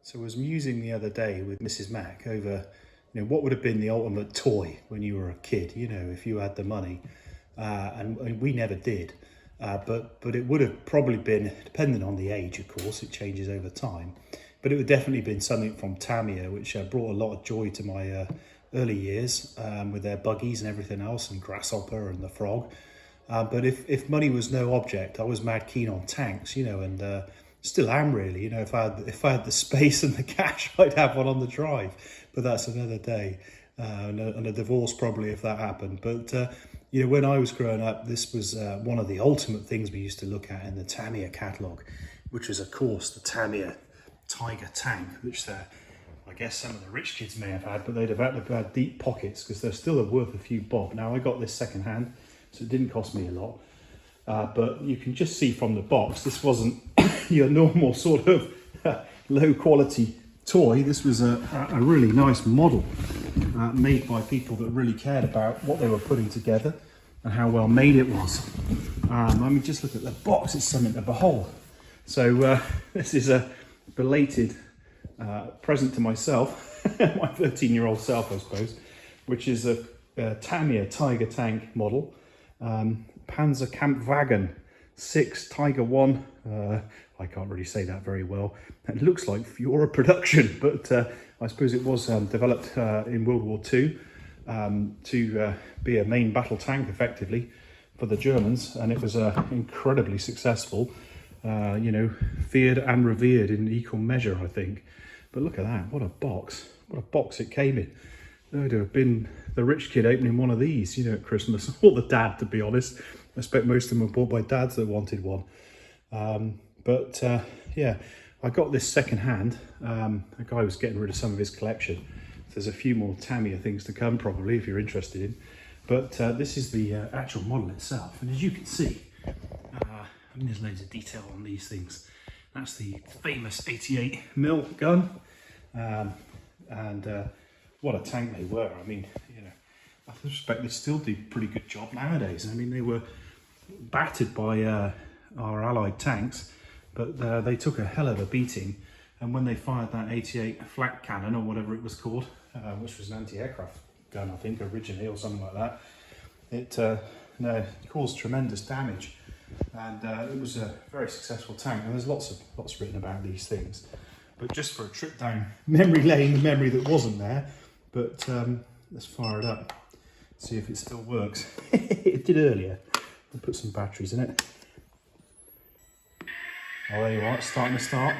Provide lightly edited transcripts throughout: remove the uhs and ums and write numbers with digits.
So I was musing the other day with Mrs. Mac over, what would have been the ultimate toy when you were a kid, if you had the money. And we never did. But it would have probably been, depending on the age, of course, it changes over time. But it would definitely been something from Tamiya, which brought a lot of joy to my early years with their buggies and everything else, and Grasshopper and the Frog. But if money was no object, I was mad keen on tanks, and still am really. If I had the space and the cash, I'd have one on the drive. But that's another day, and a divorce probably if that happened. But when I was growing up, this was one of the ultimate things we used to look at in the Tamiya catalogue, which was of course the Tamiya Tiger tank, which I guess some of the rich kids may have had, but they'd have had deep pockets because they're still worth a few bob. Now I got this second hand, so it didn't cost me a lot. But you can just see from the box, this wasn't your normal sort of low quality toy. This was a really nice model made by people that really cared about what they were putting together and how well made it was. Just look at the box, it's something to behold. So this is a belated present to myself, my 13-year-old self, I suppose, which is a Tamiya Tiger tank model. Panzer Kampfwagen 6 Tiger 1. I can't really say that very well. It looks like Fiora production, but I suppose it was developed in World War II to be a main battle tank, effectively, for the Germans, and it was incredibly successful. Feared and revered in equal measure, I think. But look at that! What a box! What a box it came in. There would have been the rich kid opening one of these, at Christmas, or the dad, to be honest. I expect most of them were bought by dads that wanted one. Yeah, I got this second hand. A guy was getting rid of some of his collection. There's a few more Tamiya things to come, probably, if you're interested in. But this is the actual model itself. And as you can see, there's loads of detail on these things. That's the famous 88mm gun. What a tank they were. I suspect they still do a pretty good job nowadays. They were battered by our Allied tanks, but they took a hell of a beating. And when they fired that 88 flak cannon, or whatever it was called, which was an anti-aircraft gun, I think, originally, or something like that, it caused tremendous damage. And it was a very successful tank. And there's lots written about these things. But just for a trip down memory lane, the memory that wasn't there. But let's fire it up, see if it still works. It did earlier. I'll put some batteries in it. Oh, there you are, it's starting to start.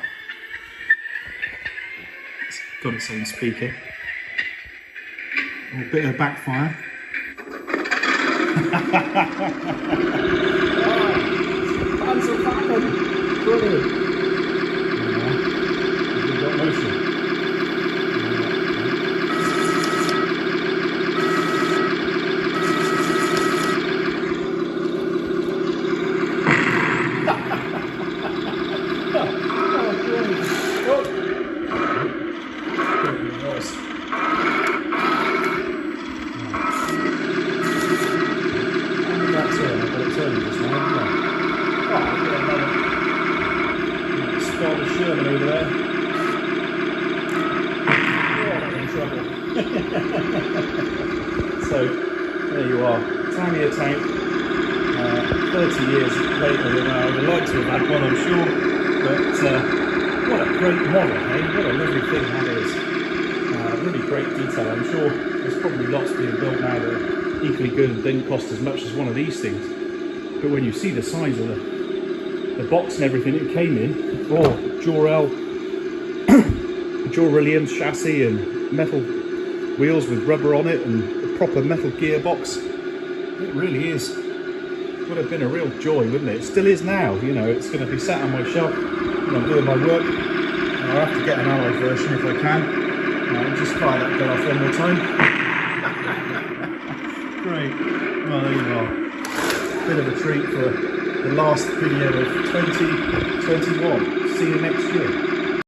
It's got its own speaker. A bit of a backfire. Brilliant. We've got motion. Over there. Oh, I'm in trouble. So there you are, Tamiya tank. 30 years later, I would like to have had one, I'm sure. But what a great model, eh? What a lovely thing that is. Really great detail. I'm sure there's probably lots being built now that are equally good and didn't cost as much as one of these things. But when you see the size of the box and everything it came in, Williams chassis and metal wheels with rubber on it and a proper metal gearbox. It really is. Would have been a real joy, wouldn't it? It still is now. It's going to be sat on my shelf when I'm doing my work. I'll have to get an alloy version if I can. Just fire that gun off one more time. Great. Well, there you are. Bit of a treat for the last video of 2021. See you next year.